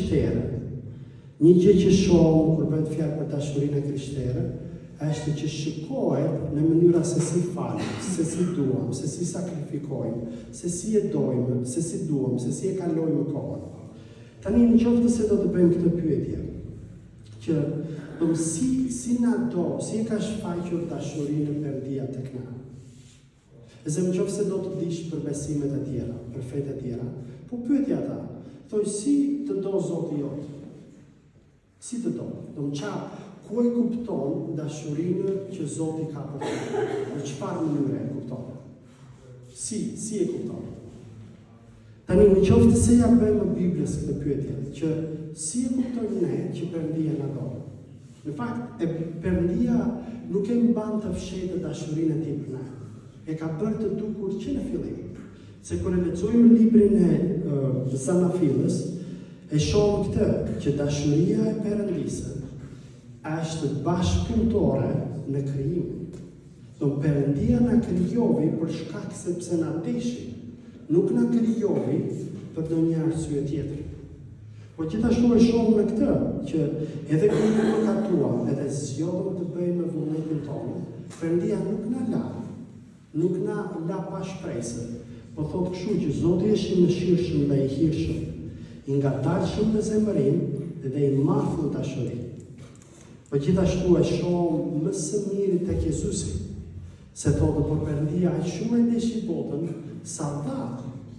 krishtere, një gjë që shohim kur bëhet fjalë për dashurinë krishtere, është që shikohet në mënyra se si falim, se si duam, se si sakrifikojmë, se si e dojmë, se si duam, se si e kalojmë kohën. Tani në qoftë se do të bëjmë këtë pyetje, që si na do, si e ka shfaqur dashurinë Perëndia tek na. Nëse në qoftë se do të dish për besimet e tjera, për fetë e tjera, po pyetja ata, thoj si të do Zoti jot? Si të do? Do më qa, ku e kupton dashurinë që Zoti ka për të? Në çfarë mënyre e kupton? Si e kupton? Tani në qoftë se ja bëjmë Biblës këtë pyetje, që si e kuptojmë ne që Perëndia na do? Në fakt, Perëndia nuk e mban të fshehtë dashurinë e tij për ne. E ka bërë të dukur që në fillim. Se kur e lexojmë librin e Zanafilës, e shohim këtë, që dashuria e Perëndisë është bashkëpunëtore në krijim. Do Perëndia na krijovi për shkak sepse na deshi, nuk na krijovi për ndonjë arsye tjetër. Po gjithashtu e shohim në këtë, që edhe kur ne mëkatuam, edhe zgjodhëm të bëjmë vullnetin tonë, Perëndia nuk na la pa shpresë, po thotë kështu që Zoti është i mëshirshëm dhe i hirshëm, i ngadalshëm në zemërim dhe i madh në dashuri. Po gjithashtu e shohim më së miri tek Jezusi, se thotë por Perëndia aq shumë e ndeshi botën sa dha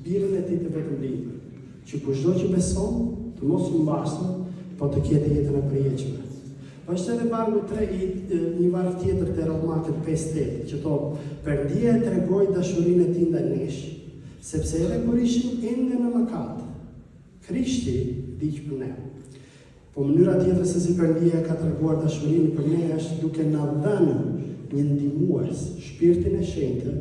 birin e tij të vetëmbërinj, që kushdo që beson të mos u mbasë, po të ketë jetën e përjetshme. Po është edhe vargu 3, një varg tjetër te Romakët 5:8, që thotë Perëndia e tregoi dashurinë e tij ndaj nesh, sepse edhe kur ishim ende në mëkat, Krishti vdiq për ne. Po mënyra tjetër se si Perëndia ka treguar dashurinë për ne është duke na dhënë një ndihmues, Shpirtin e Shenjtë,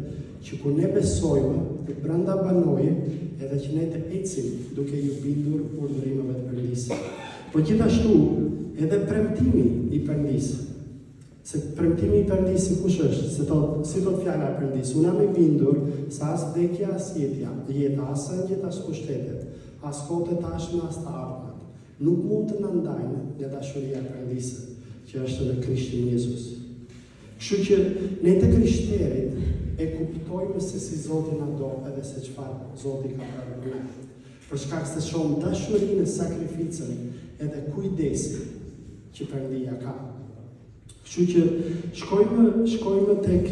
që kur ne besojmë, të brenda banojë, edhe që ne të ecim duke ju bindur urdhërimeve të Perëndisë. Po gjithashtu, edhe premtimi i Perëndisë. Se premtimi i Perëndisë kush është? Si thot fjala e Perëndisë, unë jam i bindur se as vdekja as jeta, as angjët as pushtetet, as kohët e tashme as të ardhmet, nuk mund të na ndajnë nga dashuria e Perëndisë, që është në Krishtin Jezus. Kështu që ne të krishterit e kuptojmë se si Zoti na do edhe se çfarë Zoti ka bërë për ne. Për shkak se shohim dashurinë, sakrificën edhe kujdesin që Perëndia ka. Kështu që shkojmë tek